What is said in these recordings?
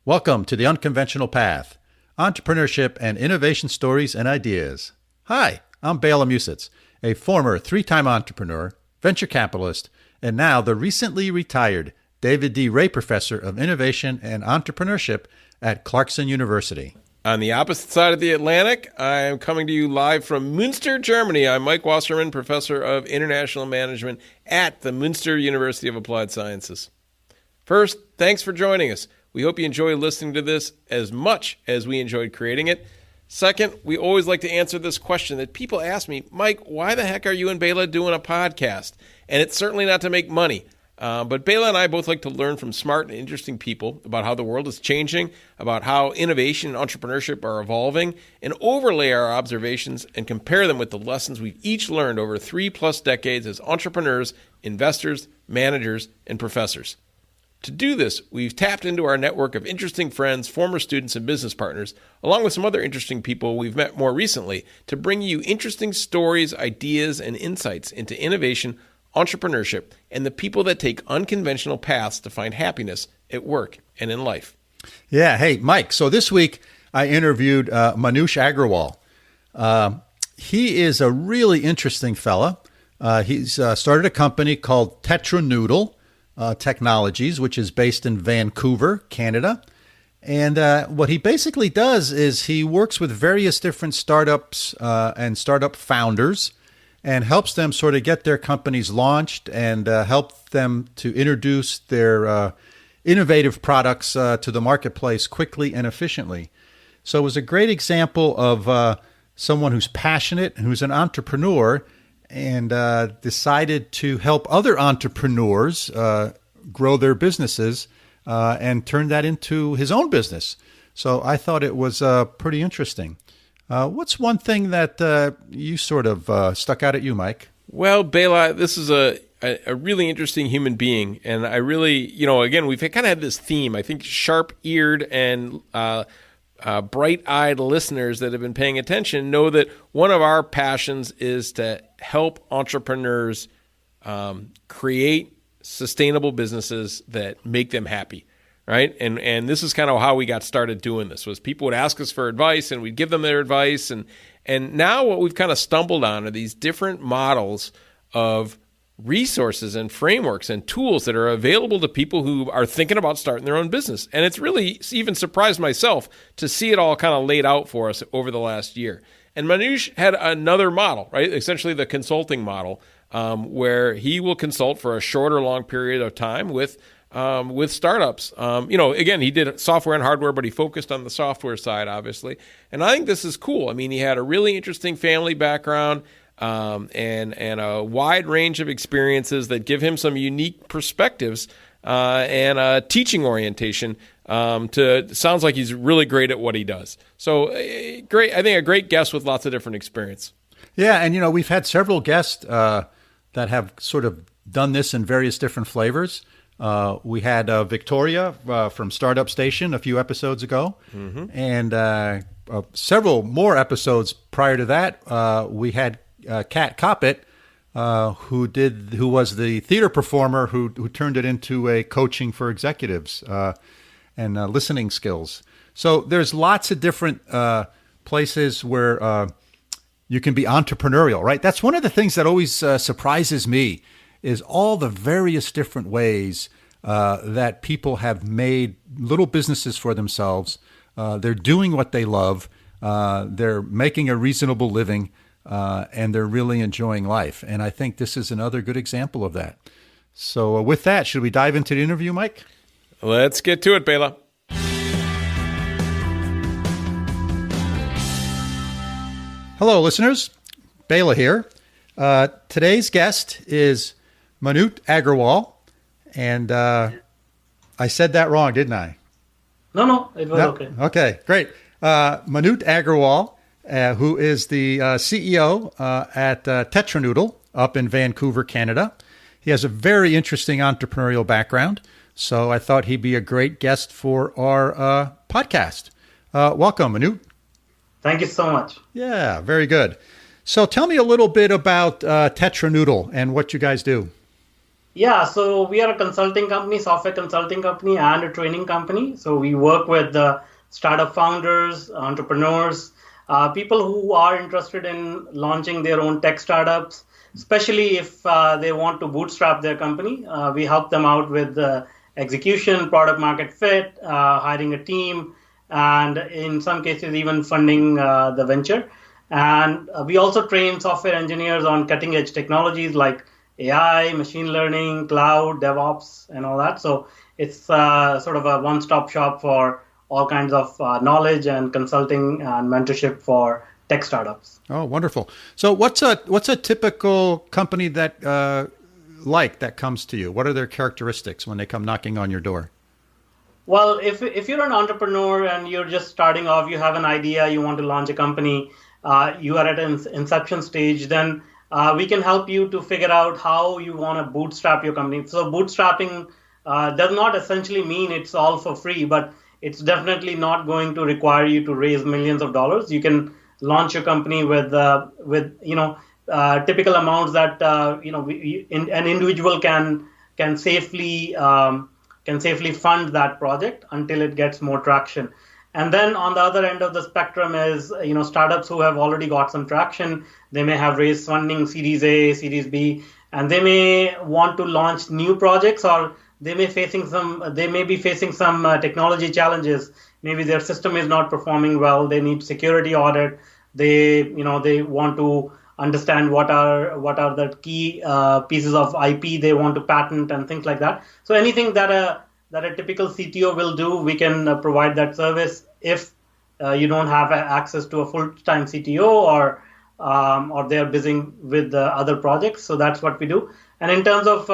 Welcome to The Unconventional Path, Entrepreneurship and Innovation Stories and Ideas. Hi, I'm Bela Musitz, a former 3-time entrepreneur, venture capitalist, and now the recently retired David D. Ray Professor of Innovation and Entrepreneurship at Clarkson University. On the opposite side of the Atlantic, I am coming to you live from Münster, Germany. I'm Mike Wasserman, Professor of International Management at the Münster University of Applied Sciences. First, thanks for joining us. We hope you enjoy listening to this as much as we enjoyed creating it. Second, we always like to answer this question that people ask me, Mike, why the heck are you and Bela doing a podcast? And it's certainly not to make money. But Bela and I both like to learn from smart and interesting people about how the world is changing, about how innovation and entrepreneurship are evolving, and overlay our observations and compare them with the lessons we've each learned over 3+ decades as entrepreneurs, investors, managers, and professors. To do this, we've tapped into our network of interesting friends, former students, and business partners, along with some other interesting people we've met more recently, to bring you interesting stories, ideas, and insights into innovation, entrepreneurship, and the people that take unconventional paths to find happiness at work and in life. Yeah. Hey, Mike. So this week I interviewed Manuj Aggarwal. He is a really interesting fella. He's started a company called Tetranoodle Technologies, which is based in Vancouver, Canada. And what he basically does is he works with various different startups and startup founders and helps them sort of get their companies launched and help them to introduce their innovative products to the marketplace quickly and efficiently. So it was a great example of someone who's passionate and who's an entrepreneur and decided to help other entrepreneurs grow their businesses and turn that into his own business. So I thought it was pretty interesting. What's one thing that you sort of stuck out at you, Mike? Well, Bela, this is a really interesting human being. And I really, again, we've kind of had this theme. I think sharp-eared and bright-eyed listeners that have been paying attention know that one of our passions is to help entrepreneurs create sustainable businesses that make them happy, right? And this is kind of how we got started doing this, was people would ask us for advice and we'd give them their advice. And now what we've kind of stumbled on are these different models of resources and frameworks and tools that are available to people who are thinking about starting their own business. And it's really even surprised myself to see it all kind of laid out for us over the last year. And Manuj had another model, right? Essentially the consulting model, where he will consult for a short or long period of time with startups. Again, he did software and hardware, but he focused on the software side, obviously. And I think this is cool. I mean, he had a really interesting family background, and a wide range of experiences that give him some unique perspectives and a teaching orientation. Sounds like he's really great at what he does. So great. I think a great guest with lots of different experience. Yeah, and we've had several guests that have sort of done this in various different flavors. We had Victoria from Startup Station a few episodes ago, and several more episodes prior to that. We had Kat Coppett, who was the theater performer who turned it into a coaching for executives and listening skills. So there's lots of different places where you can be entrepreneurial, right? That's one of the things that always surprises me is all the various different ways that people have made little businesses for themselves. They're doing what they love. They're making a reasonable living. And they're really enjoying life. And I think this is another good example of that. So with that, should we dive into the interview, Mike? Let's get to it, Bela. Hello, listeners. Bela here. Today's guest is Manuj Aggarwal. And I said that wrong, didn't I? No, it was okay. Okay, great. Manuj Aggarwal, who is the CEO at Tetranoodle up in Vancouver, Canada. He has a very interesting entrepreneurial background, so I thought he'd be a great guest for our podcast. Welcome, Manuj. Thank you so much. Yeah, very good. So tell me a little bit about Tetranoodle and what you guys do. Yeah, so we are a consulting company, software consulting company, and a training company. So we work with startup founders, entrepreneurs, people who are interested in launching their own tech startups, especially if they want to bootstrap their company. We help them out with execution, product market fit, hiring a team, and in some cases, even funding the venture. And we also train software engineers on cutting edge technologies like AI, machine learning, cloud, DevOps, and all that. So it's sort of a one-stop shop for all kinds of knowledge and consulting and mentorship for tech startups. Oh, wonderful. So what's a typical company that comes to you? What are their characteristics when they come knocking on your door? Well, if you're an entrepreneur and you're just starting off, you have an idea, you want to launch a company, you are at an inception stage, then we can help you to figure out how you want to bootstrap your company. So bootstrapping does not essentially mean it's all for free, but it's definitely not going to require you to raise millions of dollars. You can launch your company with typical amounts that an individual can safely fund that project until it gets more traction. And then on the other end of the spectrum is, startups who have already got some traction. They may have raised funding, Series A, Series B, and they may want to launch new projects, or they may be facing some technology challenges. Maybe their system is not performing well. They need security audit. They want to understand what are the key pieces of IP they want to patent and things like that. So anything that a typical CTO will do, we can provide that service if you don't have access to a full-time CTO or they're busy with other projects. So that's what we do. And in terms of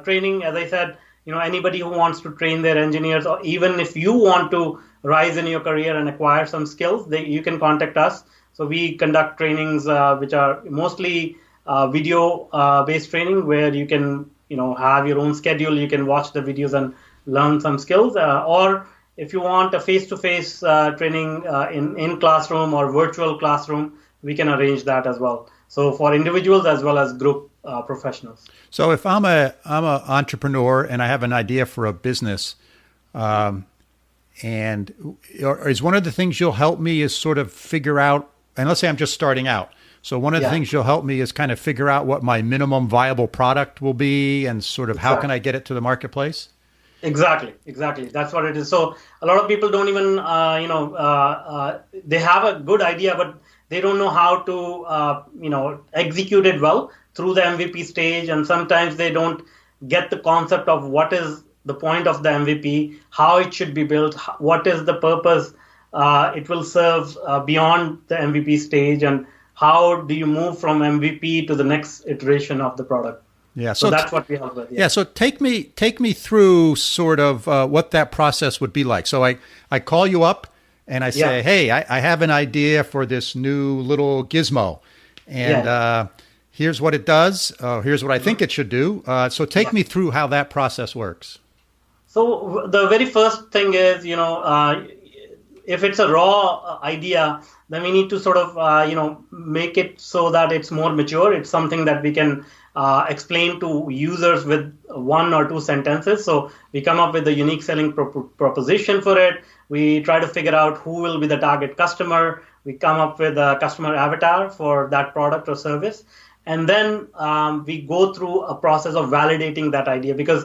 training, as I said, anybody who wants to train their engineers, or even if you want to rise in your career and acquire some skills, you can contact us. So we conduct trainings which are mostly video-based training, where you can have your own schedule. You can watch the videos and learn some skills. Or if you want a face-to-face training in classroom or virtual classroom, we can arrange that as well. So for individuals as well as group professionals. So if I'm a entrepreneur and I have an idea for a business, and is one of the things you'll help me is sort of figure out, and let's say I'm just starting out. So one of the things you'll help me is kind of figure out what my minimum viable product will be and sort of how can I get it to the marketplace? Exactly. That's what it is. So a lot of people don't even, they have a good idea, but they don't know how to, execute it well through the MVP stage. And sometimes they don't get the concept of what is the point of the MVP, how it should be built, what is the purpose it will serve beyond the MVP stage, and how do you move from MVP to the next iteration of the product. Yeah, so that's what we help with. Yeah, so take me through sort of what that process would be like. So I call you up and I say, hey, I have an idea for this new little gizmo, and here's what it does. Here's what I think it should do. So take me through how that process works. So the very first thing is, if it's a raw idea, then we need to sort of, make it so that it's more mature. It's something that we can explain to users with 1 or 2 sentences. So we come up with a unique selling proposition for it. We try to figure out who will be the target customer. We come up with a customer avatar for that product or service. And then we go through a process of validating that idea, because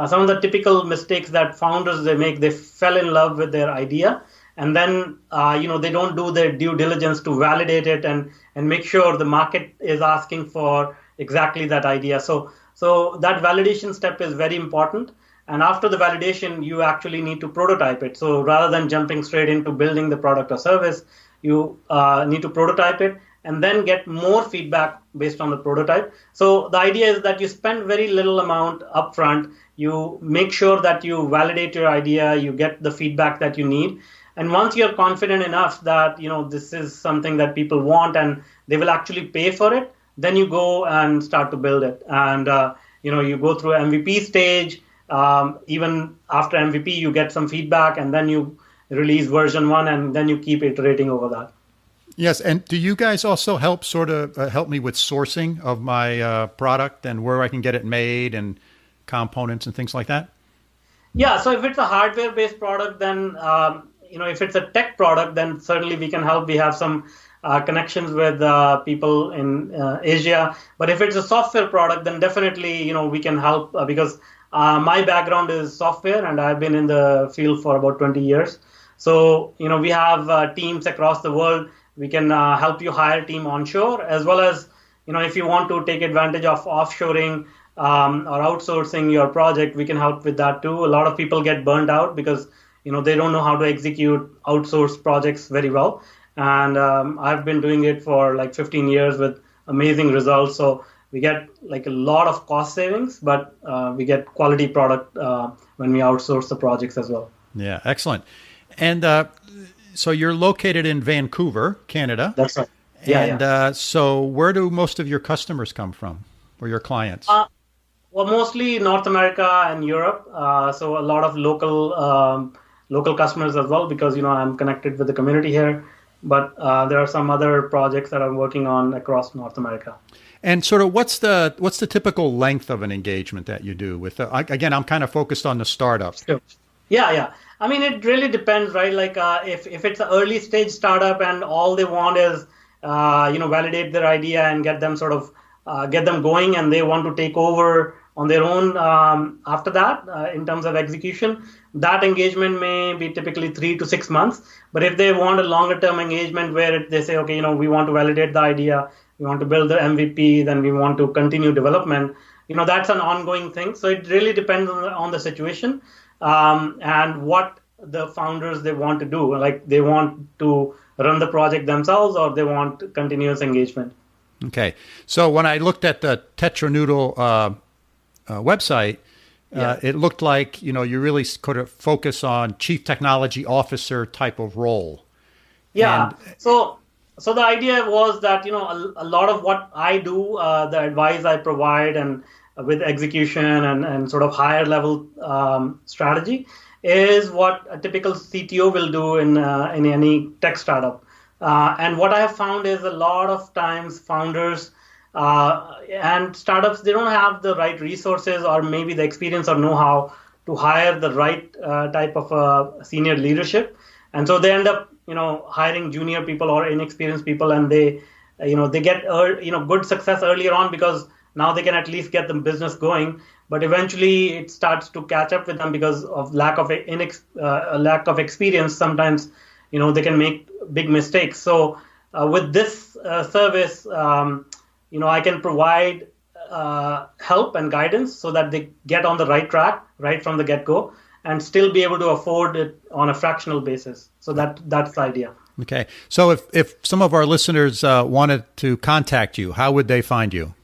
some of the typical mistakes that founders they fell in love with their idea. And then, they don't do their due diligence to validate it and make sure the market is asking for exactly that idea. So that validation step is very important. And after the validation, you actually need to prototype it. So rather than jumping straight into building the product or service, you need to prototype it and then get more feedback based on the prototype. So the idea is that you spend very little amount upfront. You make sure that you validate your idea, you get the feedback that you need. And once you're confident enough that, this is something that people want and they will actually pay for it, then you go and start to build it. And, you go through MVP stage. Even after MVP, you get some feedback and then you release version 1 and then you keep iterating over that. Yes, and do you guys also help help me with sourcing of my product and where I can get it made and components and things like that? Yeah, so if it's a hardware-based product, then if it's a tech product, then certainly we can help. We have some connections with people in Asia. But if it's a software product, then definitely we can help because my background is software, and I've been in the field for about 20 years. So we have teams across the world. We can help you hire a team onshore, as well as if you want to take advantage of offshoring or outsourcing your project, we can help with that too. A lot of people get burned out because they don't know how to execute outsourced projects very well. And I've been doing it for like 15 years with amazing results. So we get like a lot of cost savings, but we get quality product when we outsource the projects as well. Yeah, excellent. And so you're located in Vancouver, Canada. That's right. Yeah. And so where do most of your customers come from, or your clients? Well, mostly North America and Europe. So a lot of local customers as well, because I'm connected with the community here. But there are some other projects that I'm working on across North America. And sort of what's the typical length of an engagement that you do with? Again, I'm kind of focused on the startup. Sure. Yeah. I mean, it really depends, right? Like if it's an early stage startup and all they want is validate their idea and get them get them going, and they want to take over on their own after that in terms of execution, that engagement may be typically 3 to 6 months. But if they want a longer term engagement where they say, okay, we want to validate the idea, we want to build the MVP, then we want to continue development, that's an ongoing thing. So it really depends on the situation and what the founders they want to do. Like they want to run the project themselves, or they want continuous engagement. Okay. So when I looked at the Tetranoodle website, it looked like, you really could have focus on chief technology officer type of role. Yeah. So the idea was that, a lot of what I do, the advice I provide and with execution and sort of higher level strategy is what a typical CTO will do in any tech startup. And what I have found is a lot of times founders and startups, they don't have the right resources or maybe the experience or know-how to hire the right type of senior leadership. And so they end up, hiring junior people or inexperienced people, and they get, good success earlier on because now they can at least get the business going. But eventually it starts to catch up with them because of lack of experience. Sometimes, they can make big mistakes. So with this service, I can provide help and guidance so that they get on the right track right from the get-go and still be able to afford it on a fractional basis. So that's the idea. Okay. So if some of our listeners wanted to contact you, how would they find you?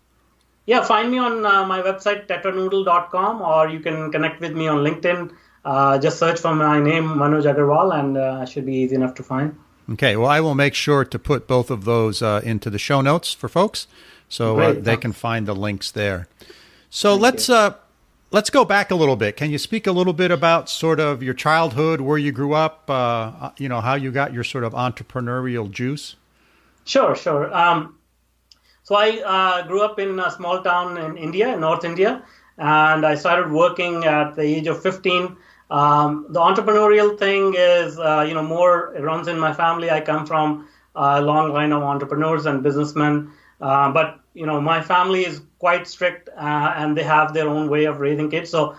Yeah, find me on my website, tetranoodle.com, or you can connect with me on LinkedIn. Just search for my name, Manuj Aggarwal, and it should be easy enough to find. Okay. Well, I will make sure to put both of those into the show notes for folks so they can find the links there. So let's go back a little bit. Can you speak a little bit about sort of your childhood, where you grew up, how you got your sort of entrepreneurial juice? Sure. So I grew up in a small town in India, North India, and I started working at the age of 15. The entrepreneurial thing is, more it runs in my family. I come from a long line of entrepreneurs and businessmen, but my family is quite strict and they have their own way of raising kids. So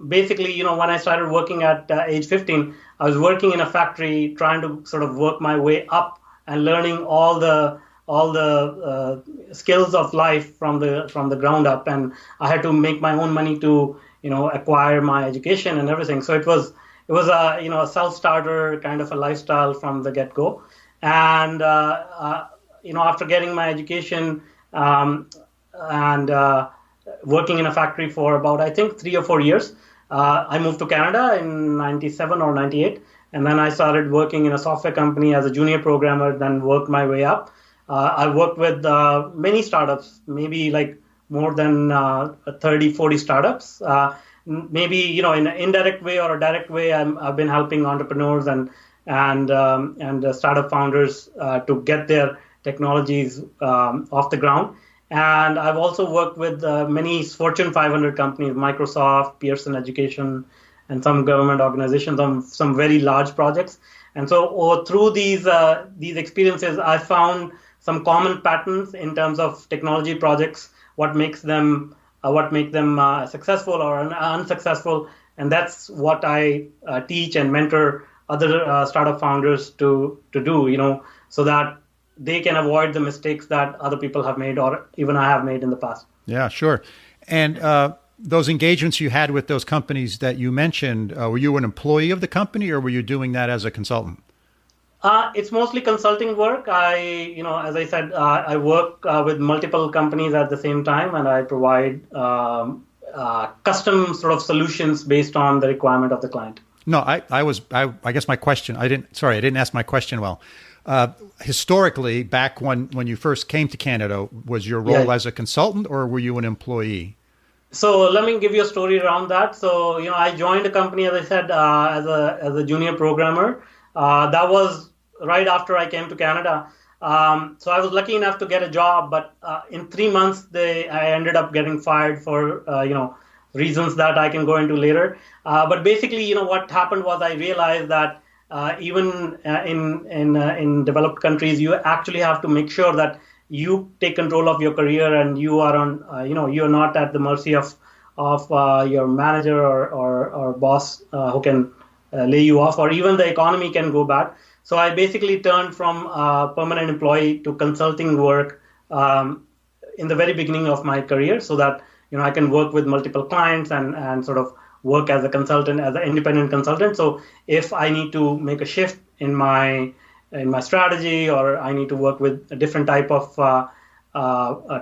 basically, when I started working at age 15, I was working in a factory trying to sort of work my way up and learning all the skills of life from the ground up, and I had to make my own money to acquire my education and everything. So it was a self-starter kind of a lifestyle from the get-go. And after getting my education and working in a factory for about, I think, 3 or 4 years, I moved to Canada in 97 or 98, and then I started working in a software company as a junior programmer, then worked my way up. I worked with many startups, maybe like more than 30, 40 startups. Maybe, in an indirect way or a direct way, I've been helping entrepreneurs and and startup founders to get their technologies off the ground. And I've also worked with many Fortune 500 companies, Microsoft, Pearson Education, and some government organizations on some very large projects. And so through these experiences, I found some common patterns in terms of technology projects, what makes them successful or unsuccessful. And that's what I teach and mentor other startup founders to do, so that they can avoid the mistakes that other people have made or even I have made in the past. Yeah, sure. And those engagements you had with those companies that you mentioned, were you an employee of the company or were you doing that as a consultant? It's mostly consulting work. As I said, I work with multiple companies at the same time, and I provide custom sort of solutions based on the requirement of the client. No, I guess my question, I didn't ask my question well. Historically, back when you first came to Canada, was your role as a consultant or were you an employee? So let me give you a story around that. So, I joined a company, as I said, as a junior programmer. That was right after I came to Canada. So I was lucky enough to get a job, but in 3 months, I ended up getting fired for, reasons that I can go into later. But basically, what happened was I realized that even in developed countries, you actually have to make sure that you take control of your career and you are on, you're not at the mercy of your manager or boss who can lay you off, or even the economy can go bad. So I basically turned from permanent employee to consulting work in the very beginning of my career, so that I can work with multiple clients and sort of work as a consultant, as an independent consultant. So if I need to make a shift in my strategy, or I need to work with a different type of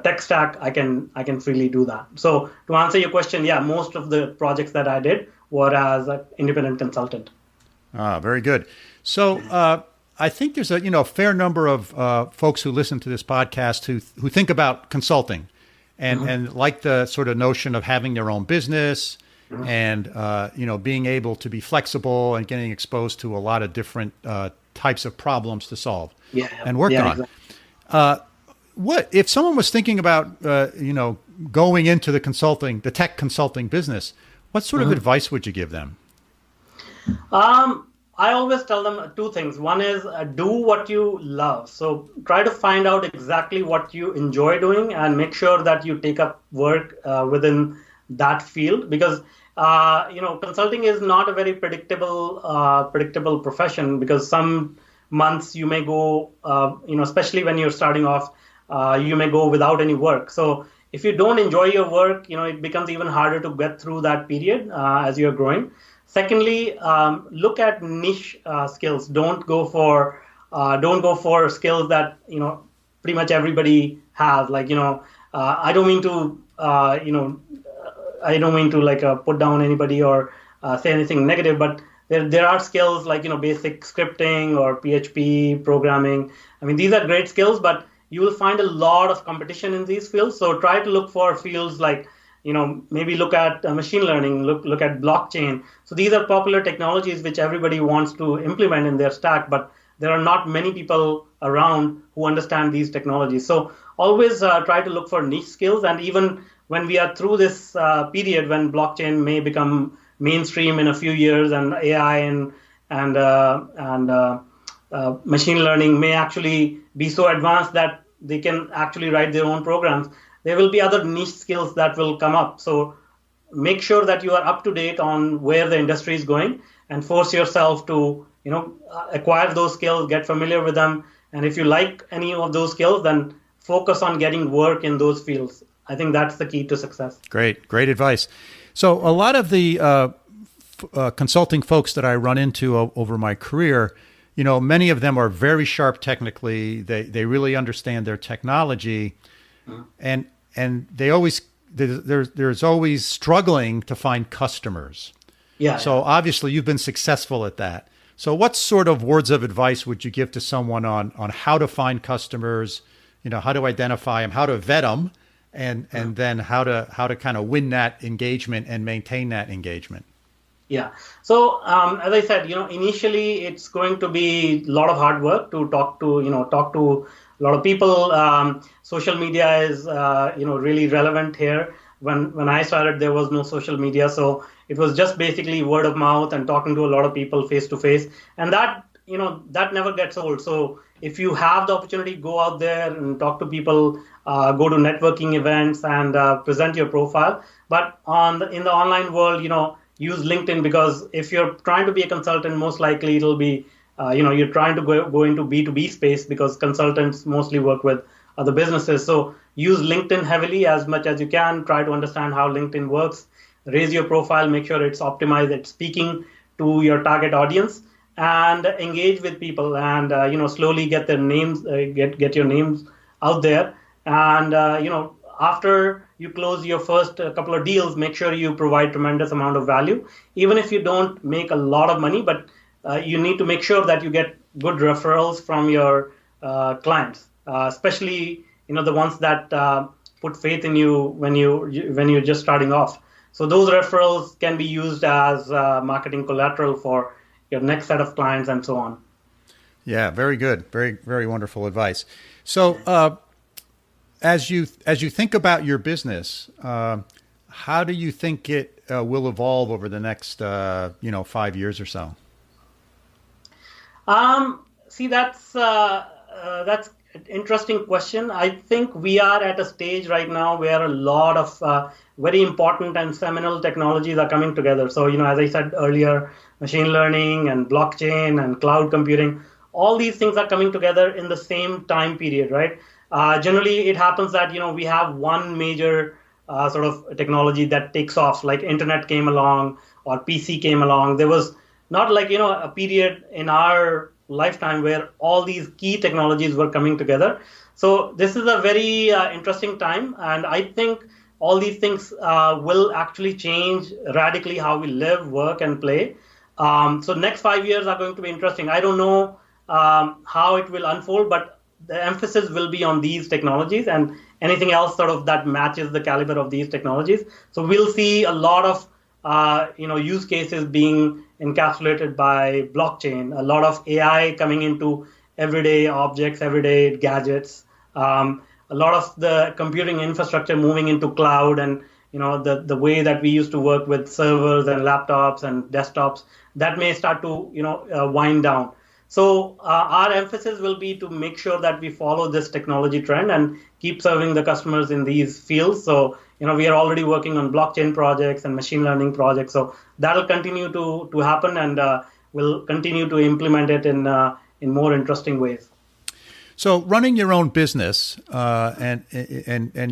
tech stack, I can freely do that. So to answer your question, yeah, most of the projects that I did were as an independent consultant. Very good. So I think there's a fair number of folks who listen to this podcast who think about consulting and like the sort of notion of having their own business and being able to be flexible and getting exposed to a lot of different types of problems to solve and work on. Exactly. What if someone was thinking about going into the tech consulting business? What sort of advice would you give them? I always tell them two things. One is do what you love. So try to find out exactly what you enjoy doing and make sure that you take up work within that field, because consulting is not a very predictable profession, because some months you may go, especially when you're starting off, you may go without any work. So if you don't enjoy your work, it becomes even harder to get through that period as you're growing. Secondly, look at niche skills. Don't go for skills that pretty much everybody has. Like I don't mean to put down anybody or say anything negative, but there are skills like basic scripting or PHP programming. I mean, these are great skills, but you will find a lot of competition in these fields. So try to look for fields like maybe look at machine learning, look at blockchain. So these are popular technologies which everybody wants to implement in their stack, but there are not many people around who understand these technologies. So always try to look for niche skills. And even when we are through this period when blockchain may become mainstream in a few years, and AI and machine learning may actually be so advanced that they can actually write their own programs, there will be other niche skills that will come up. So make sure that you are up to date on where the industry is going and force yourself to, acquire those skills, get familiar with them. And if you like any of those skills, then focus on getting work in those fields. I think that's the key to success. Great advice. So a lot of the consulting folks that I run into over my career, many of them are very sharp technically. They really understand their technology. And there's always struggling to find customers. Yeah. So obviously you've been successful at that. So what sort of words of advice would you give to someone on how to find customers, how to identify them, how to vet them, and then how to kind of win that engagement and maintain that engagement? Yeah. So as I said, initially it's going to be a lot of hard work to talk to a lot of people. Social media is really relevant here. When I started, there was no social media, so it was just basically word of mouth and talking to a lot of people face to face, and that never gets old. So if you have the opportunity, go out there and talk to people, go to networking events and present your profile. But in the online world, use LinkedIn, because if you're trying to be a consultant, most likely it'll be, you're trying to go into B2B space, because consultants mostly work with other businesses. So use LinkedIn heavily as much as you can. Try to understand how LinkedIn works. Raise your profile, make sure it's optimized, it's speaking to your target audience, and engage with people, and slowly get their names, get your names out there. And after you close your first couple of deals, make sure you provide tremendous amount of value, even if you don't make a lot of money. But you need to make sure that you get good referrals from your clients, especially the ones that put faith in you when you're just starting off. So those referrals can be used as marketing collateral for your next set of clients and so on. Yeah, very good. Very, very wonderful advice. So as you think about your business, how do you think it will evolve over the next 5 years or so? See, that's an interesting question. I think we are at a stage right now where a lot of very important and seminal technologies are coming together. So, as I said earlier, machine learning and blockchain and cloud computing, all these things are coming together in the same time period, right? Generally, it happens that, we have one major sort of technology that takes off, like internet came along or PC came along. There was not like, a period in our lifetime where all these key technologies were coming together. So this is a very interesting time. And I think all these things will actually change radically how we live, work, and play. So next 5 years are going to be interesting. I don't know how it will unfold, but the emphasis will be on these technologies and anything else sort of that matches the caliber of these technologies. So we'll see a lot of use cases being encapsulated by blockchain, a lot of AI coming into everyday objects, everyday gadgets, a lot of the computing infrastructure moving into cloud, and the way that we used to work with servers and laptops and desktops, that may start to wind down. So our emphasis will be to make sure that we follow this technology trend and keep serving the customers in these fields. So we are already working on blockchain projects and machine learning projects. So that'll continue to happen, and we'll continue to implement it in more interesting ways. So running your own business, and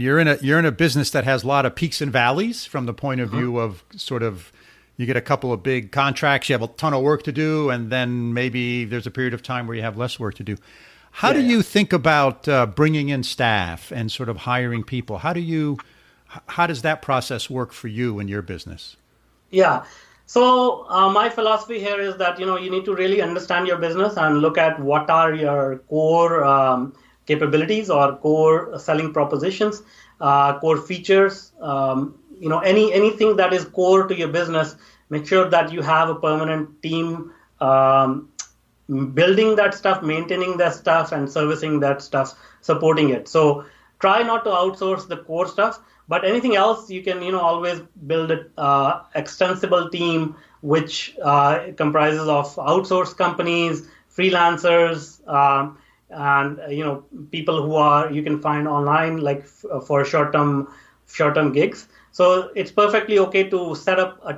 you're in a business that has a lot of peaks and valleys from the point of view of sort of, you get a couple of big contracts, you have a ton of work to do, and then maybe there's a period of time where you have less work to do. How do you think about bringing in staff and sort of hiring people? How does that process work for you in your business? Yeah. So my philosophy here is that, you need to really understand your business and look at what are your core capabilities or core selling propositions, core features, anything that is core to your business. Make sure that you have a permanent team building that stuff, maintaining that stuff, and servicing that stuff, supporting it. So try not to outsource the core stuff, but anything else you can, always build an extensible team, which comprises of outsourced companies, freelancers, and people who you can find online, like for short-term gigs. So it's perfectly okay to set up a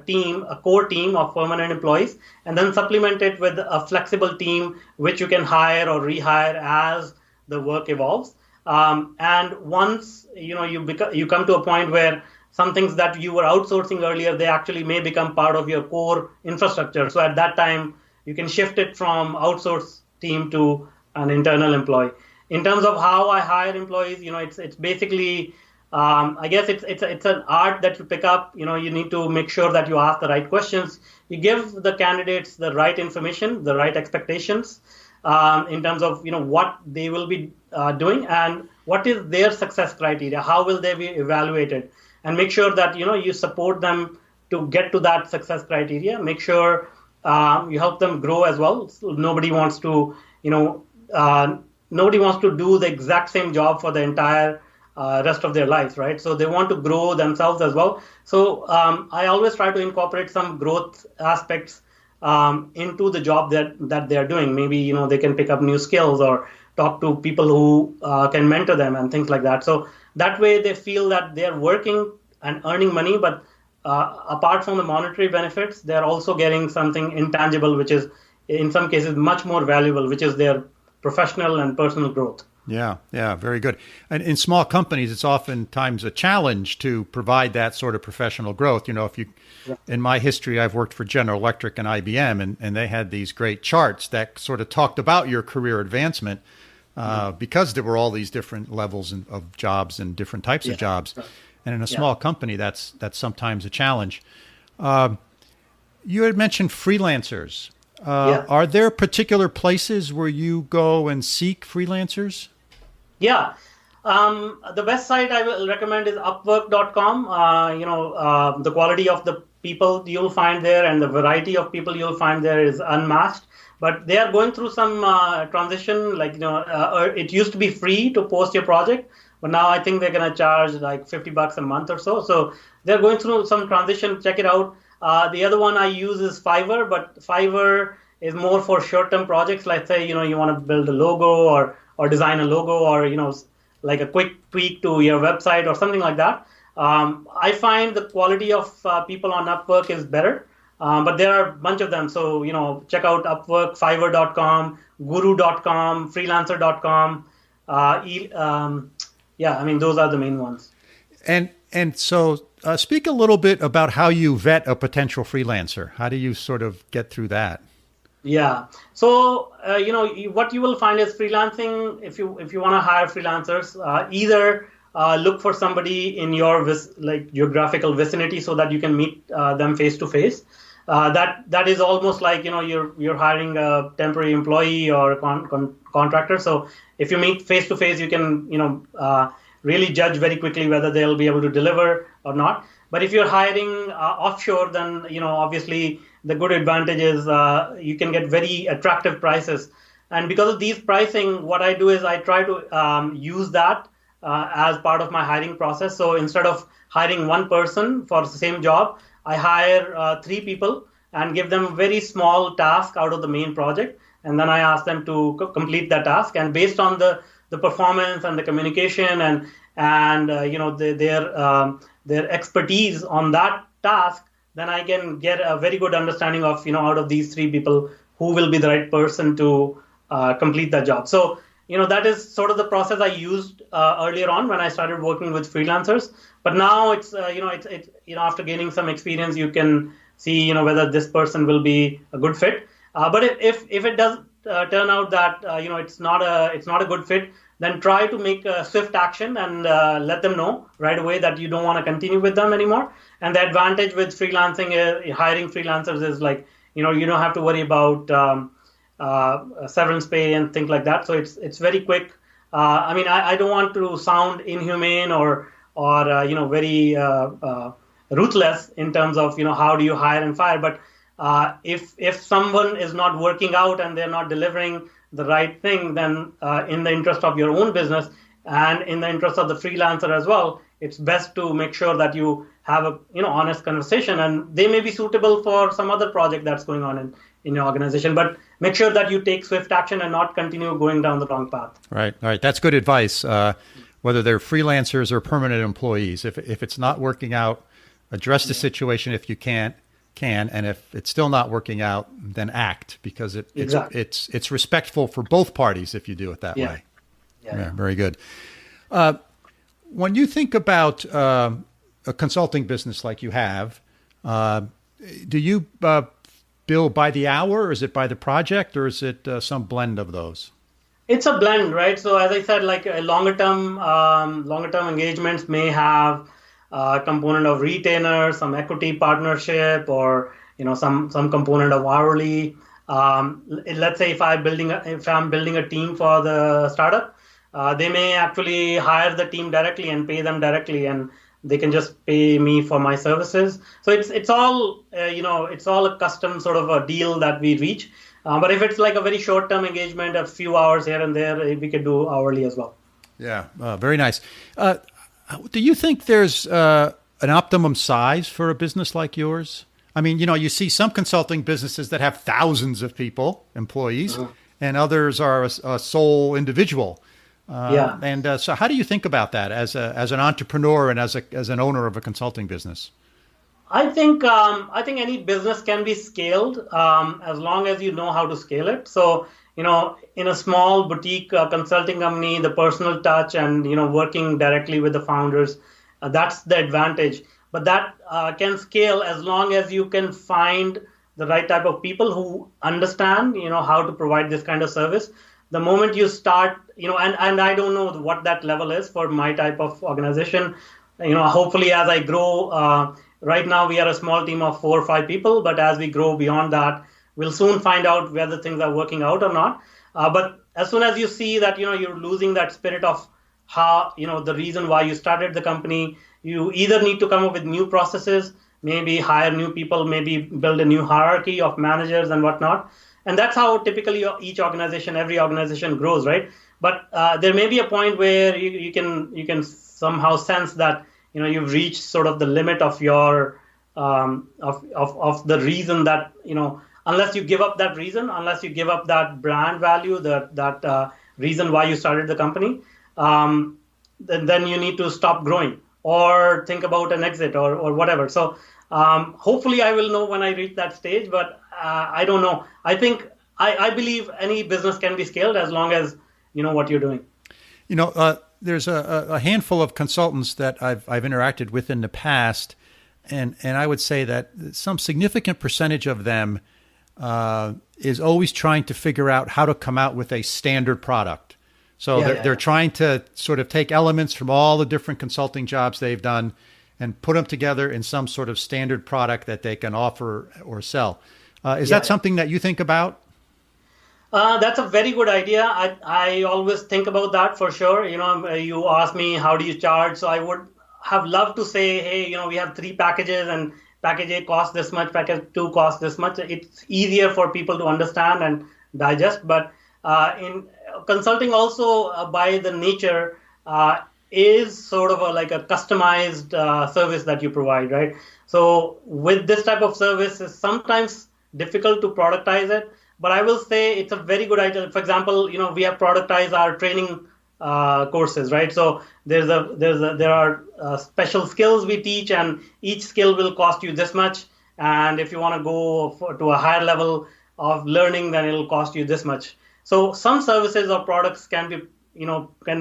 core team of permanent employees, and then supplement it with a flexible team, which you can hire or rehire as the work evolves. And once you come to a point where some things that you were outsourcing earlier, they actually may become part of your core infrastructure. So at that time, you can shift it from outsourced team to an internal employee. In terms of how I hire employees, it's basically, I guess it's an art that you pick up. You need to make sure that you ask the right questions. You give the candidates the right information, the right expectations, in terms of what they will be doing and what is their success criteria. How will they be evaluated? And make sure that you support them to get to that success criteria. Make sure you help them grow as well. So nobody wants to, nobody wants to do the exact same job for the entire rest of their lives, right? So they want to grow themselves as well. So I always try to incorporate some growth aspects into the job that they are doing. Maybe, they can pick up new skills or talk to people who can mentor them and things like that. So that way they feel that they're working and earning money, but apart from the monetary benefits, they're also getting something intangible, which is in some cases much more valuable, which is their professional and personal growth. Yeah, very good. And in small companies, it's oftentimes a challenge to provide that sort of professional growth. In my history, I've worked for General Electric and IBM, and they had these great charts that sort of talked about your career advancement because there were all these different levels of jobs and different types of jobs. And in a small company, that's sometimes a challenge. You had mentioned freelancers. Are there particular places where you go and seek freelancers? Yeah. The best site I will recommend is Upwork.com. The quality of the people you'll find there and the variety of people you'll find there is unmatched. But they are going through some transition. It used to be free to post your project, but now I think they're going to charge like $50 a month or so. So they're going through some transition. Check it out. The other one I use is Fiverr, but Fiverr is more for short-term projects. Let's say, you want to build a logo or design a logo or, like a quick tweak to your website or something like that. I find the quality of people on Upwork is better, but there are a bunch of them. So, check out Upwork, Fiverr.com, Guru.com, Freelancer.com. Those are the main ones. And so speak a little bit about how you vet a potential freelancer. How do you sort of get through that? Yeah. So, what you will find is freelancing, if you want to hire freelancers, either look for somebody in your geographical vicinity so that you can meet them face to face. That is almost like, you're hiring a temporary employee or a contractor. So if you meet face to face, you can, really judge very quickly whether they'll be able to deliver or not. But if you're hiring offshore, then, obviously the good advantage is you can get very attractive prices. And because of these pricing, what I do is I try to use that as part of my hiring process. So instead of hiring one person for the same job, I hire 3 people and give them a very small task out of the main project. And then I ask them to complete that task. And based on the performance and the communication and their expertise on that task, then I can get a very good understanding of, out of these 3 people, who will be the right person to complete that job. So, that is sort of the process I used earlier on when I started working with freelancers. But now it's after gaining some experience, you can see, whether this person will be a good fit. But if it does turn out that, it's not a good fit, then try to make a swift action and let them know right away that you don't want to continue with them anymore. And the advantage with freelancing, hiring freelancers is like, you don't have to worry about severance pay and things like that. So it's very quick. I don't want to sound inhumane or very ruthless in terms of, how do you hire and fire. But if someone is not working out and they're not delivering the right thing, then in the interest of your own business and in the interest of the freelancer as well, it's best to make sure that you have a honest conversation, and they may be suitable for some other project that's going on in your organization. But make sure that you take swift action and not continue going down the wrong path. Right. All right. That's good advice. Whether they're freelancers or permanent employees, if it's not working out, address the situation if you can, and if it's still not working out, then act, because it's respectful for both parties if you do it that way. Yeah, very good. When you think about a consulting business like you have, do you bill by the hour, or is it by the project, or is it some blend of those? It's a blend, right? So as I said, like longer term engagements may have a component of retainer, some equity partnership, or some component of hourly. Let's say if I'm building a team for the startup, they may actually hire the team directly and pay them directly, and they can just pay me for my services. So it's all it's all a custom sort of a deal that we reach. But if it's like a very short-term engagement, a few hours here and there, we could do hourly as well. Yeah, very nice. Do you think there's an optimum size for a business like yours? I mean, you see some consulting businesses that have thousands of people, employees, and others are a sole individual. And so how do you think about that as an entrepreneur and as an owner of a consulting business? I think any business can be scaled as long as you know how to scale it. So, in a small boutique consulting company, the personal touch and, working directly with the founders, that's the advantage. But that can scale as long as you can find the right type of people who understand, how to provide this kind of service. The moment you start, and I don't know what that level is for my type of organization. Hopefully as I grow, right now we are a small team of 4 or 5 people, but as we grow beyond that, we'll soon find out whether things are working out or not. But as soon as you see that, you're losing that spirit of how, the reason why you started the company, you either need to come up with new processes, maybe hire new people, maybe build a new hierarchy of managers and whatnot. And that's how typically every organization grows, right? But there may be a point where you can somehow sense that, you've reached sort of the limit of your of the reason that, unless you give up that reason, unless you give up that brand value, that reason why you started the company, then you need to stop growing or think about an exit or whatever. So hopefully I will know when I reach that stage, but I don't know. I think I believe any business can be scaled as long as you know what you're doing. There's a handful of consultants that I've interacted with in the past, and I would say that some significant percentage of them is always trying to figure out how to come out with a standard product. So they're trying to sort of take elements from all the different consulting jobs they've done and put them together in some sort of standard product that they can offer or sell. Is that something that you think about? That's a very good idea. I always think about that for sure. You ask me, how do you charge? So I would have loved to say, hey, we have 3 packages and package A costs this much, package 2 costs this much. It's easier for people to understand and digest. But in consulting also, by the nature, is sort of like a customized service that you provide, right? So with this type of service, it's sometimes difficult to productize it. But I will say it's a very good idea. For example, we have productized our training courses, right? So there are special skills we teach, and each skill will cost you this much. And if you want to go to a higher level of learning, then it'll cost you this much. So some services or products can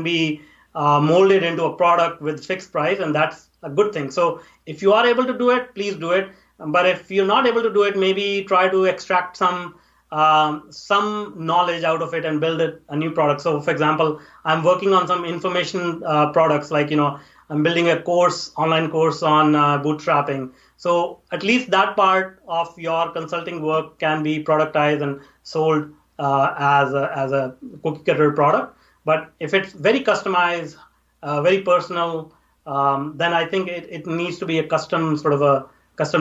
be molded into a product with fixed price, and that's a good thing. So if you are able to do it, please do it. But if you're not able to do it, maybe try to extract some knowledge out of it and build a new product. So, for example, I'm working on some information products, like, I'm building a online course on bootstrapping. So at least that part of your consulting work can be productized and sold as a cookie cutter product. But if it's very customized, very personal, then I think it needs to be a custom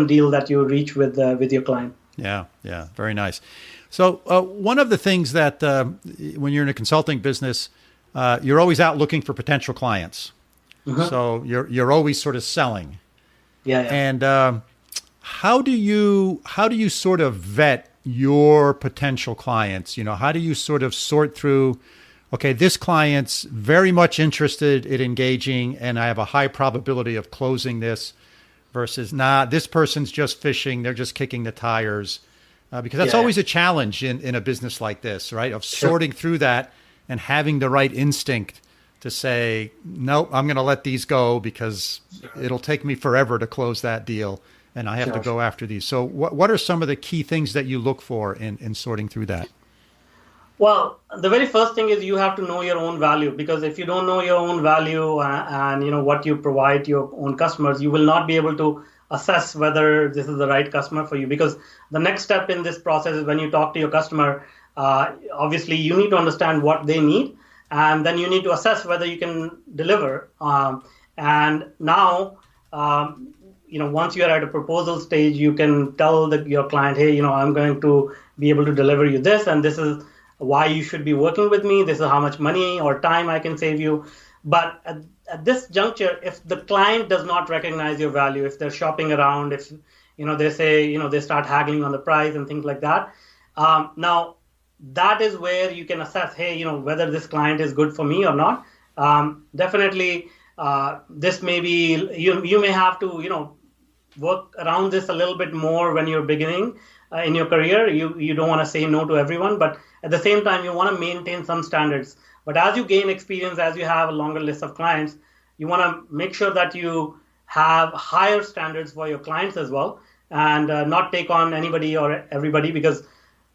deal that you reach with your client. Yeah, very nice. So one of the things that when you're in a consulting business, you're always out looking for potential clients. Mm-hmm. So you're always sort of selling. Yeah. And how do you sort of vet your potential clients? How do you sort of sort through, okay, this client's very much interested in engaging, and I have a high probability of closing this, versus, this person's just fishing, they're just kicking the tires. Because that's always a challenge in a business like this, right? Of sorting through that and having the right instinct to say, nope, I'm going to let these go because it'll take me forever to close that deal, and I have to go after these. So what are some of the key things that you look for in sorting through that? Well, the very first thing is you have to know your own value, because if you don't know your own value and what you provide to your own customers, you will not be able to assess whether this is the right customer for you. Because the next step in this process is when you talk to your customer, obviously you need to understand what they need, and then you need to assess whether you can deliver. And now once you're at a proposal stage, you can tell your client, hey, I'm going to be able to deliver you this, and this is why you should be working with me. This is how much money or time I can save you. But at this juncture, if the client does not recognize your value, if they're shopping around, if they say, they start haggling on the price and things like that, now that is where you can assess, hey, whether this client is good for me or not. Definitely, this may be, you may have to, work around this a little bit more when you're beginning in your career. You don't want to say no to everyone, but at the same time, you want to maintain some standards. But as you gain experience, as you have a longer list of clients, you want to make sure that you have higher standards for your clients as well, and not take on anybody or everybody, because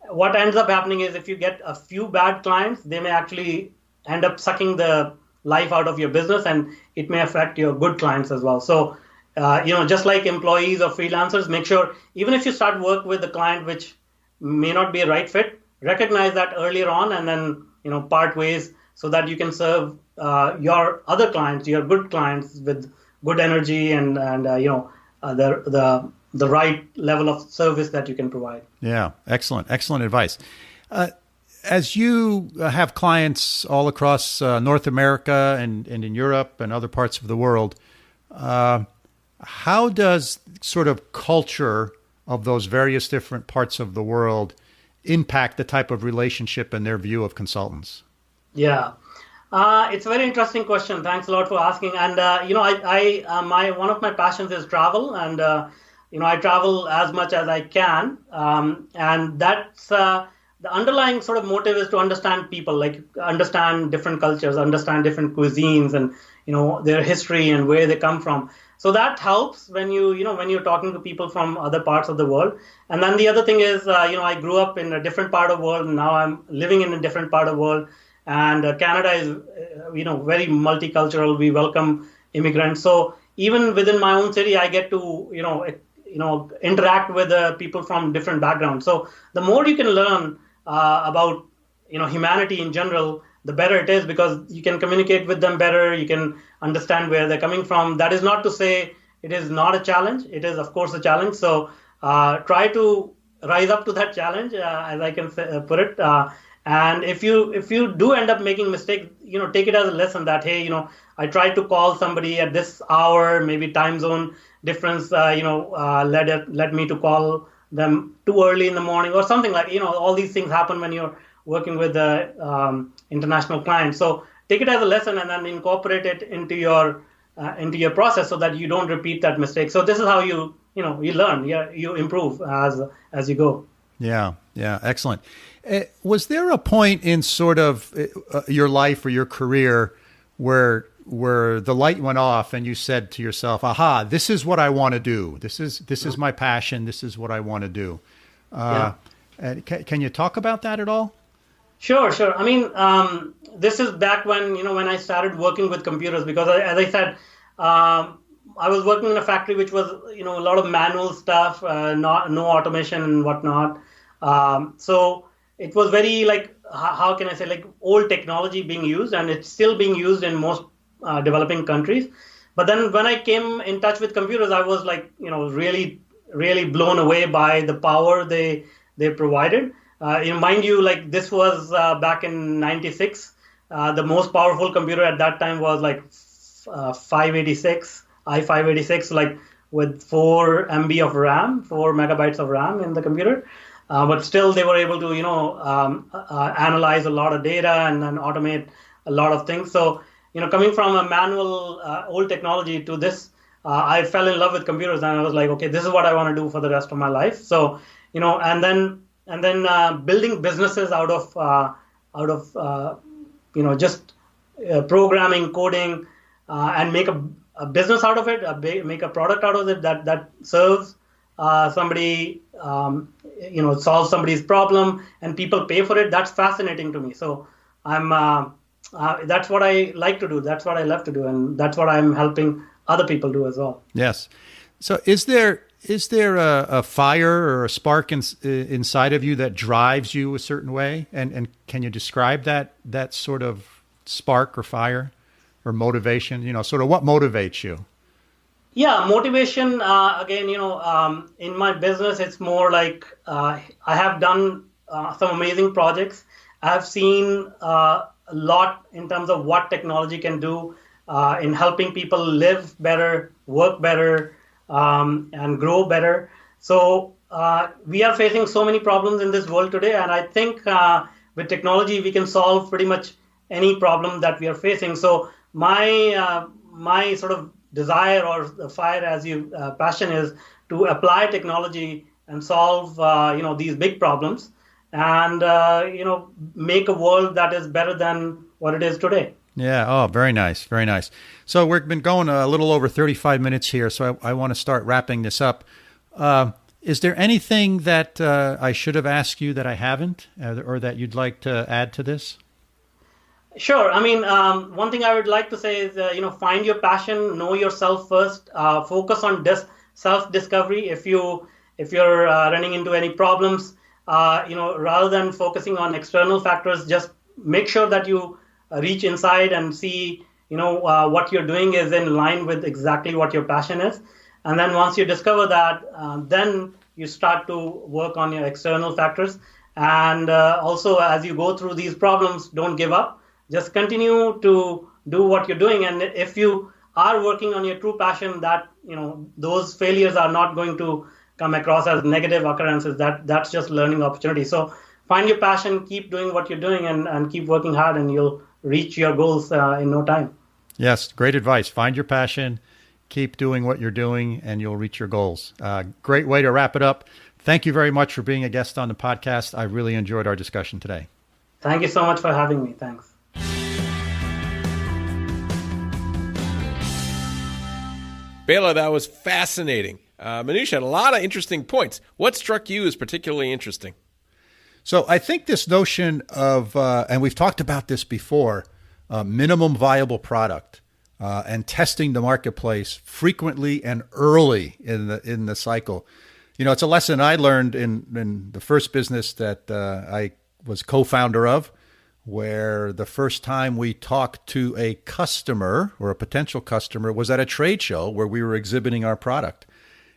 what ends up happening is if you get a few bad clients, they may actually end up sucking the life out of your business, and it may affect your good clients as well. So, just like employees or freelancers, make sure even if you start work with a client which may not be a right fit, recognize that earlier on, and then part ways so that you can serve your other clients, your good clients, with good energy and the right level of service that you can provide. Yeah, excellent advice. As you have clients all across North America and in Europe and other parts of the world, how does sort of culture of those various different parts of the world impact the type of relationship and their view of consultants? Yeah, it's a very interesting question. Thanks a lot for asking. And one of my passions is travel, and I travel as much as I can, and that's the underlying sort of motive is to understand people, like understand different cultures, understand different cuisines, and their history and where they come from. So that helps when you're talking to people from other parts of the world. And then the other thing is, I grew up in a different part of the world, and now I'm living in a different part of the world. And Canada is, very multicultural. We welcome immigrants. So even within my own city, I get to, interact with people from different backgrounds. So the more you can learn about, humanity in general, the better it is, because you can communicate with them better. You can understand where they're coming from. That is not to say it is not a challenge. It is, of course, a challenge. So try to rise up to that challenge, as I can put it. And if you do end up making mistakes, take it as a lesson that, hey, I tried to call somebody at this hour, maybe time zone difference, led me to call them too early in the morning or something like, all these things happen when you're working with the international clients. So take it as a lesson and then incorporate it into your process so that you don't repeat that mistake. So this is how you learn, you improve as you go. Yeah, excellent. Was there a point in sort of your life or your career where the light went off and you said to yourself, aha, this is what I want to do. This is my passion. This is what I want to do. Can you talk about that at all? Sure. I mean, this is back when, when I started working with computers, because as I said, I was working in a factory which was, a lot of manual stuff, no automation and whatnot. So it was very how can I say, old technology being used, and it's still being used in most developing countries. But then when I came in touch with computers, I was really, really blown away by the power they provided. Mind you, this was back in '96. The most powerful computer at that time was 586, i586, with 4 MB of RAM, 4 megabytes of RAM in the computer. But still, they were able to, analyze a lot of data and then automate a lot of things. So, coming from a manual old technology to this, I fell in love with computers, and I was like, okay, this is what I want to do for the rest of my life. So, and then building businesses out of just programming, coding, and make a business out of it, make a product out of it that serves somebody, solve somebody's problem, and people pay for it. That's fascinating to me. So that's what I like to do. That's what I love to do, and that's what I'm helping other people do as well. Yes. So is there a fire or a spark inside of you that drives you a certain way? And can you describe that sort of spark or fire or motivation? Sort of what motivates you? Yeah, motivation. Again, in my business, it's more like I have done some amazing projects. I've seen a lot in terms of what technology can do in helping people live better, work better, and grow better. So we are facing so many problems in this world today, and I think with technology we can solve pretty much any problem that we are facing. So my sort of desire or the fire, as you passion, is to apply technology and solve these big problems, and make a world that is better than what it is today. Yeah. Oh, very nice. Very nice. So we've been going a little over 35 minutes here, so I want to start wrapping this up. Is there anything that I should have asked you that I haven't, or that you'd like to add to this? Sure. I mean, one thing I would like to say is, find your passion, know yourself first, focus on self-discovery. If you're running into any problems, rather than focusing on external factors, just make sure that you reach inside and see, what you're doing is in line with exactly what your passion is. And then once you discover that, then you start to work on your external factors. And also, as you go through these problems, don't give up. Just continue to do what you're doing. And if you are working on your true passion, that, those failures are not going to come across as negative occurrences. That's just learning opportunity. So find your passion, keep doing what you're doing, and keep working hard, and you'll reach your goals in no time. Yes, great advice. Find your passion, keep doing what you're doing, and you'll reach your goals. Great way to wrap it up. Thank you very much for being a guest on the podcast. I really enjoyed our discussion today. Thank you so much for having me. Thanks. Bela, that was fascinating. Manuj had a lot of interesting points. What struck you as particularly interesting? So I think this notion of, and we've talked about this before, minimum viable product and testing the marketplace frequently and early in the cycle. It's a lesson I learned in the first business that I was co-founder of, where the first time we talked to a customer or a potential customer was at a trade show where we were exhibiting our product.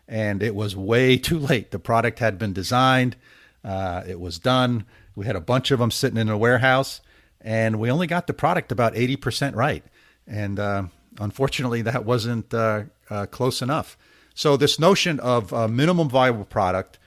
And it was way too late. The product had been designed. It was done. We had a bunch of them sitting in a warehouse, and we only got the product about 80% right. And unfortunately, that wasn't close enough. So this notion of minimum viable product,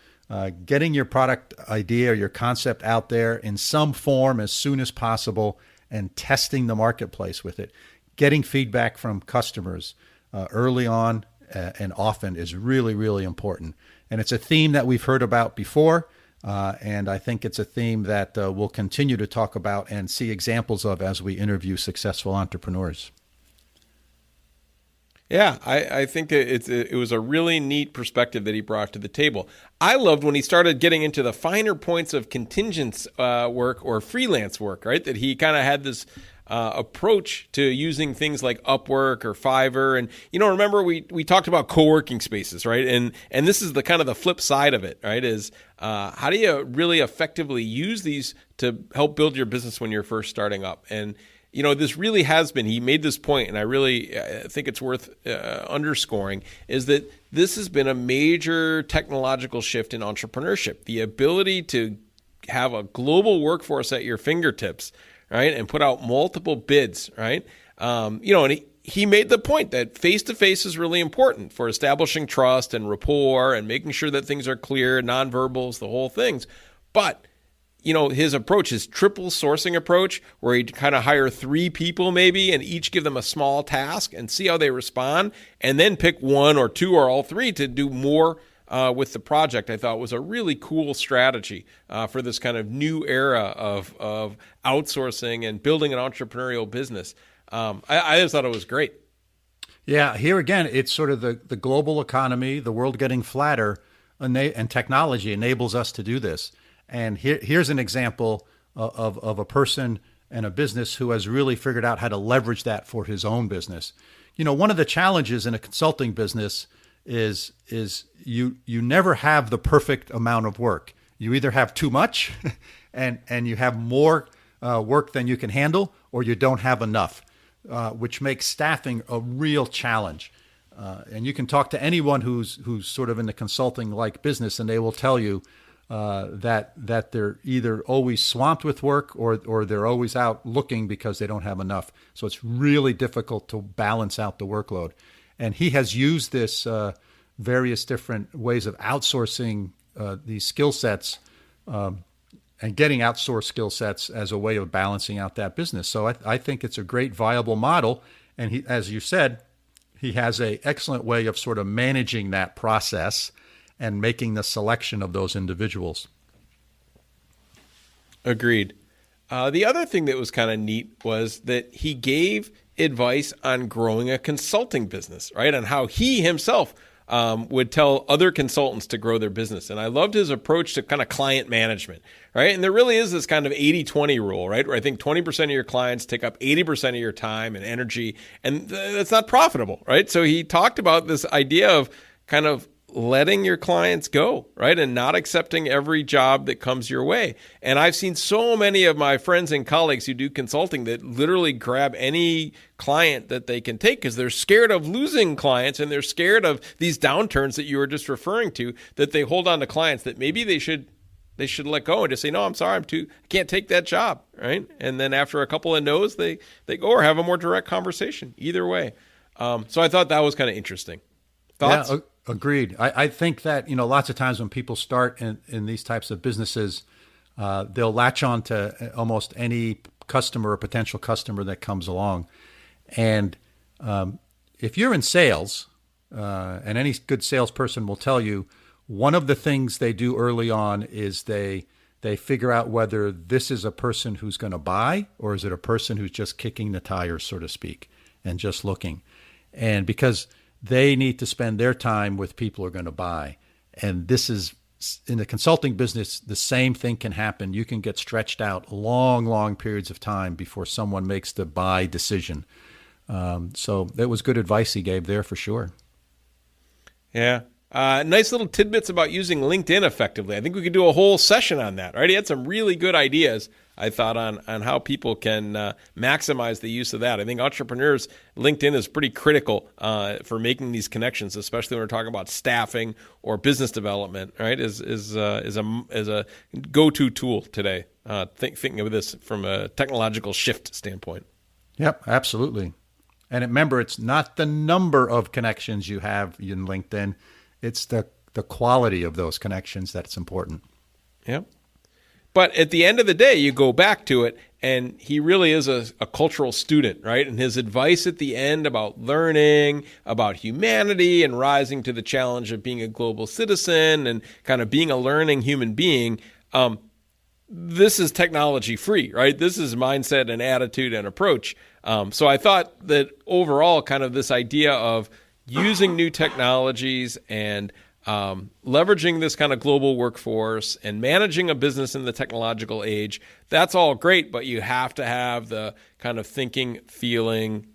getting your product idea or your concept out there in some form as soon as possible, and testing the marketplace with it, getting feedback from customers early on and often is really, really important. And it's a theme that we've heard about before, and I think it's a theme that we'll continue to talk about and see examples of as we interview successful entrepreneurs. Yeah, I think that it was a really neat perspective that he brought to the table. I loved when he started getting into the finer points of contingent work or freelance work, right? That he kind of had this approach to using things like Upwork or Fiverr. And, remember we talked about co-working spaces, right? And this is the kind of the flip side of it, right? Is how do you really effectively use these to help build your business when you're first starting up? And this really has been, he made this point, and I really think it's worth underscoring, is that this has been a major technological shift in entrepreneurship. The ability to have a global workforce at your fingertips, right, and put out multiple bids, right? And he made the point that face-to-face is really important for establishing trust and rapport and making sure that things are clear, nonverbals, the whole things. But his approach, his triple sourcing approach, where he'd kind of hire 3 people maybe and each give them a small task and see how they respond, and then pick 1 or 2 or all 3 to do more with the project, I thought was a really cool strategy for this kind of new era of outsourcing and building an entrepreneurial business. I just thought it was great. Yeah, here again, it's sort of the global economy, the world getting flatter, and technology enables us to do this. And here's an example of a person and a business who has really figured out how to leverage that for his own business. One of the challenges in a consulting business is you never have the perfect amount of work. You either have too much and you have more work than you can handle, or you don't have enough, which makes staffing a real challenge. And you can talk to anyone who's sort of in the consulting like business, and they will tell you that they're either always swamped with work or they're always out looking because they don't have enough. So it's really difficult to balance out the workload. And he has used this various different ways of outsourcing these skill sets and getting outsourced skill sets as a way of balancing out that business. So I think it's a great viable model. And he, as you said, he has an excellent way of sort of managing that process and making the selection of those individuals. Agreed. The other thing that was kind of neat was that he gave advice on growing a consulting business, right? On how he himself would tell other consultants to grow their business. And I loved his approach to kind of client management, right? And there really is this kind of 80-20 rule, right? Where I think 20% of your clients take up 80% of your time and energy, and that's not profitable, right? So he talked about this idea of kind of letting your clients go, right? And not accepting every job that comes your way. And I've seen so many of my friends and colleagues who do consulting that literally grab any client that they can take because they're scared of losing clients and they're scared of these downturns that you were just referring to, that they hold on to clients that maybe they should let go and just say, no, I'm sorry, I can't take that job, right? And then after a couple of no's, they go or have a more direct conversation. Either way. So I thought that was kind of interesting. Thoughts? Yeah, agreed. I think that, lots of times when people start in these types of businesses, they'll latch on to almost any customer or potential customer that comes along. And if you're in sales, and any good salesperson will tell you, one of the things they do early on is they figure out whether this is a person who's going to buy or is it a person who's just kicking the tires, so to speak, and just looking. And because they need to spend their time with people who are going to buy. And this is, in the consulting business, the same thing can happen. You can get stretched out long, long periods of time before someone makes the buy decision. So that was good advice he gave there for sure. Yeah. Nice little tidbits about using LinkedIn effectively. I think we could do a whole session on that, right? He had some really good ideas, I thought, on how people can maximize the use of that. I think entrepreneurs, LinkedIn is pretty critical for making these connections, especially when we're talking about staffing or business development, right? Is a go-to tool today, thinking of this from a technological shift standpoint. Yep, absolutely. And remember, it's not the number of connections you have in LinkedIn. It's the quality of those connections that's important. Yep. But at the end of the day, you go back to it, and he really is a cultural student, right? And his advice at the end about learning, about humanity, and rising to the challenge of being a global citizen and kind of being a learning human being, this is technology free, right? This is mindset and attitude and approach. So I thought that overall, kind of this idea of using new technologies and leveraging this kind of global workforce and managing a business in the technological age, that's all great, but you have to have the kind of thinking, feeling,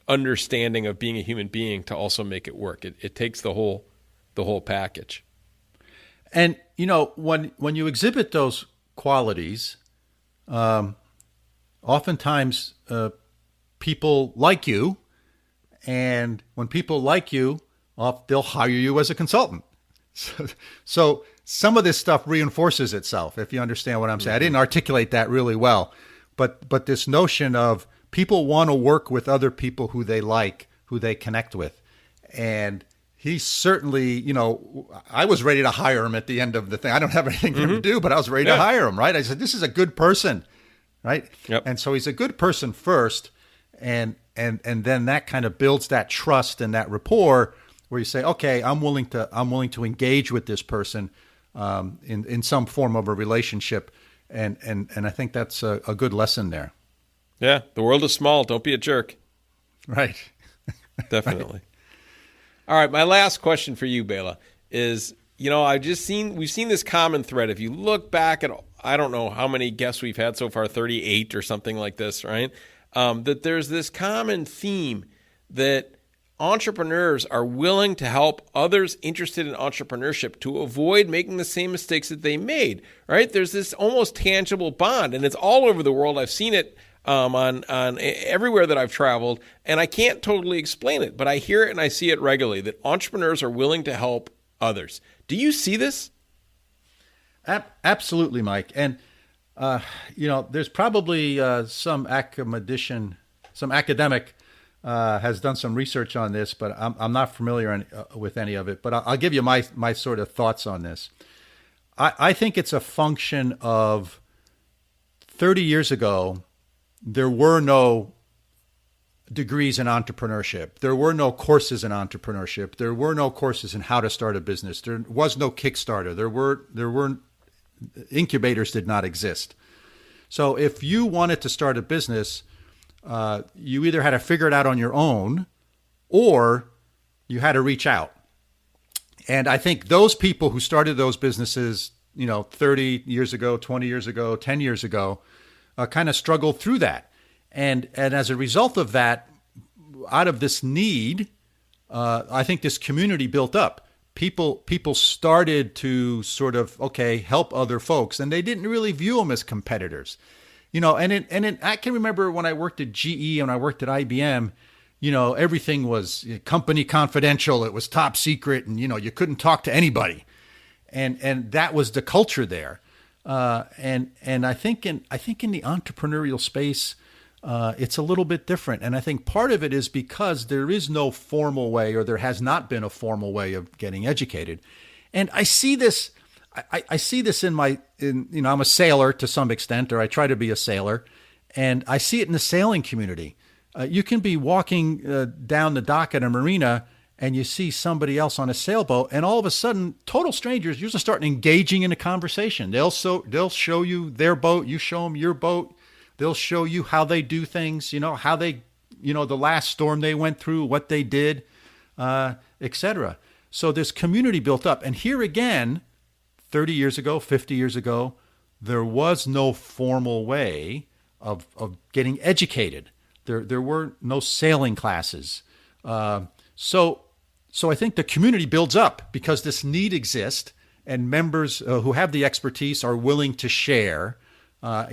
understanding of being a human being to also make it work. It takes the whole package. And, when you exhibit those qualities, oftentimes people like you. And when people like you, they'll hire you as a consultant. So some of this stuff reinforces itself, if you understand what I'm saying. I didn't articulate that really well, but this notion of people want to work with other people who they like, who they connect with. And he certainly, I was ready to hire him at the end of the thing. I don't have anything for him to do, but I was ready to hire him, right? I said, this is a good person, right? Yep. And so he's a good person first, and then that kind of builds that trust and that rapport where you say, okay, I'm willing to engage with this person in some form of a relationship, and I think that's a good lesson there. Yeah, the world is small. Don't be a jerk. Right. Definitely. Right. All right, my last question for you, Bela, is we've seen this common thread. If you look back at, I don't know how many guests we've had so far, 38 or something like this, right? That there's this common theme that entrepreneurs are willing to help others interested in entrepreneurship to avoid making the same mistakes that they made, right? There's this almost tangible bond, and it's all over the world. I've seen it on everywhere that I've traveled, and I can't totally explain it, but I hear it and I see it regularly, that entrepreneurs are willing to help others. Do you see this? Absolutely, Mike. And, there's probably some academic has done some research on this, but I'm not familiar with any of it. But I'll give you my sort of thoughts on this. I think it's a function of 30 years ago, there were no degrees in entrepreneurship. There were no courses in entrepreneurship. There were no courses in how to start a business. There was no Kickstarter. There weren't incubators did not exist. So if you wanted to start a business, you either had to figure it out on your own or you had to reach out. And I think those people who started those businesses, 30 years ago, 20 years ago, 10 years ago, kind of struggled through that. And as a result of that, out of this need, I think this community built up. People started to sort of, help other folks, and they didn't really view them as competitors. I can remember when I worked at GE and I worked at IBM, everything was company confidential. It was top secret, and, you couldn't talk to anybody. And that was the culture there. And I think in the entrepreneurial space, it's a little bit different. And I think part of it is because there is no formal way, or there has not been a formal way of getting educated. And I see this, I see this I'm a sailor to some extent, or I try to be a sailor, and I see it in the sailing community. You can be walking down the dock at a marina and you see somebody else on a sailboat, and all of a sudden, total strangers, you're just starting engaging in a conversation. They'll show you their boat, you show them your boat. They'll show you how they do things, how they, the last storm they went through, what they did, etc. So this community built up. And here again, 30 years ago, 50 years ago, there was no formal way of getting educated. There were no sailing classes. So I think the community builds up because this need exists, and members who have the expertise are willing to share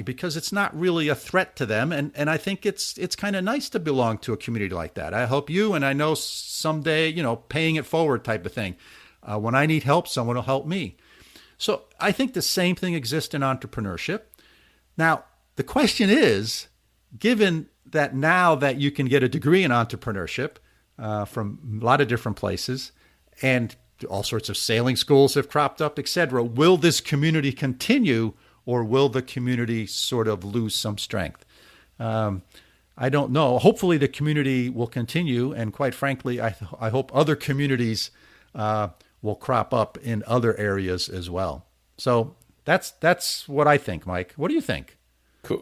because it's not really a threat to them. And I think it's kind of nice to belong to a community like that. I help you, and I know someday, paying it forward type of thing. When I need help, someone will help me. So I think the same thing exists in entrepreneurship. Now, the question is, given that now that you can get a degree in entrepreneurship from a lot of different places, and all sorts of sailing schools have cropped up, etc., will this community continue, or will the community sort of lose some strength? I don't know. Hopefully the community will continue, and quite frankly, I hope other communities will crop up in other areas as well. So that's what I think, Mike. What do you think?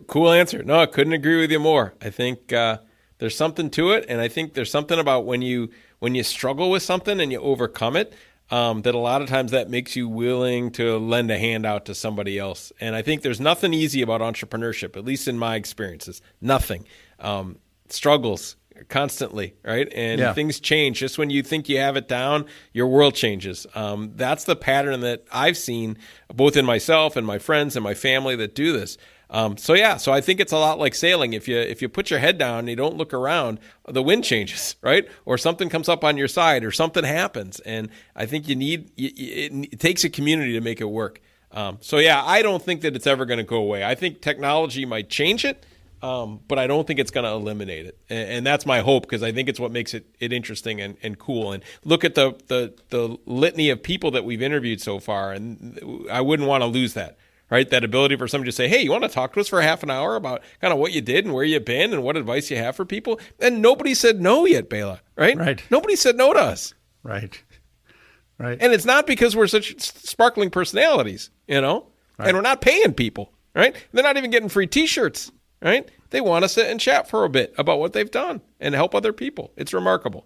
Cool answer. No, I couldn't agree with you more. I think there's something to it, and I think there's something about when you struggle with something and you overcome it, that a lot of times that makes you willing to lend a hand out to somebody else. And I think there's nothing easy about entrepreneurship, at least in my experiences. Nothing. Struggles constantly, right? And things change. Just when you think you have it down, your world changes. That's the pattern that I've seen both in myself and my friends and my family that do this. So I think it's a lot like sailing. If you put your head down and you don't look around, the wind changes, right? Or something comes up on your side, or something happens. And I think it takes a community to make it work. I don't think that it's ever going to go away. I think technology might change it, but I don't think it's going to eliminate it. And that's my hope, because I think it's what makes it interesting and cool. And look at the litany of people that we've interviewed so far, and I wouldn't want to lose that. Right, that ability for somebody to say, hey, you want to talk to us for half an hour about kind of what you did and where you've been and what advice you have for people? And nobody said no yet, Bela, right? Right. Nobody said no to us. Right. And it's not because we're such sparkling personalities, Right. And we're not paying people, right? They're not even getting free T-shirts, right? They want to sit and chat for a bit about what they've done and help other people. It's remarkable.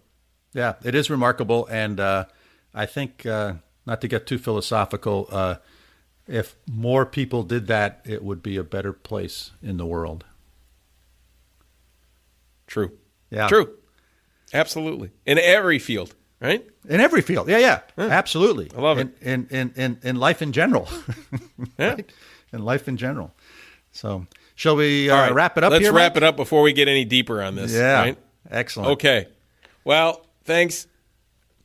Yeah, it is remarkable. And I think, not to get too philosophical, if more people did that, it would be a better place in the world. True. Yeah. True. Absolutely. In every field, right? In every field. Yeah. Absolutely. I love it. In life in general. Yeah. Right? In life in general. So Shall we All right, wrap it up Let's here, wrap Mike? it up before we get any deeper on this. Yeah. Right? Excellent. Okay. Well, thanks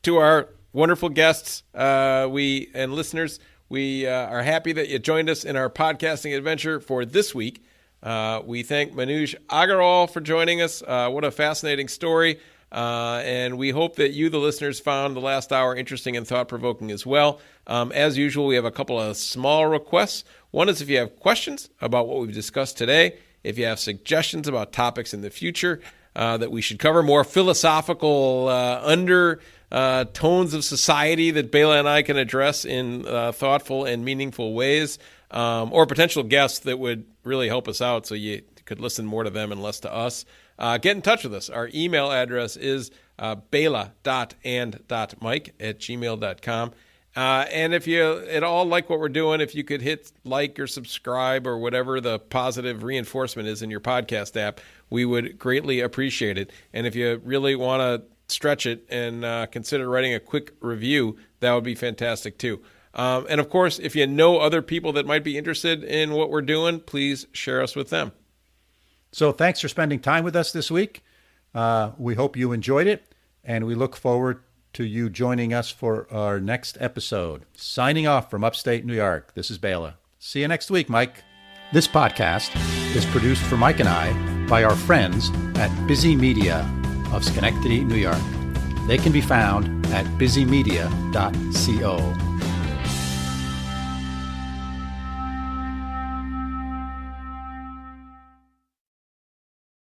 to our wonderful guests and listeners. We are happy that you joined us in our podcasting adventure for this week. We thank Manuj Aggarwal for joining us. What a fascinating story. And we hope that you, the listeners, found the last hour interesting and thought-provoking as well. As usual, we have a couple of small requests. One is if you have questions about what we've discussed today, if you have suggestions about topics in the future that we should cover, more philosophical undertones of society that Bela and I can address in thoughtful and meaningful ways, or potential guests that would really help us out so you could listen more to them and less to us, get in touch with us. Our email address is bela.and.mike@gmail.com. And if you at all like what we're doing, if you could hit like or subscribe or whatever the positive reinforcement is in your podcast app, we would greatly appreciate it. And if you really want to stretch it and consider writing a quick review, that would be fantastic too. And of course, if you know other people that might be interested in what we're doing, please share us with them. So thanks for spending time with us this week. We hope you enjoyed it, and we look forward to you joining us for our next episode. Signing off from upstate New York, this is Bela. See you next week, Mike. This podcast is produced for Mike and I by our friends at Busy Media of Schenectady, New York. They can be found at busymedia.co.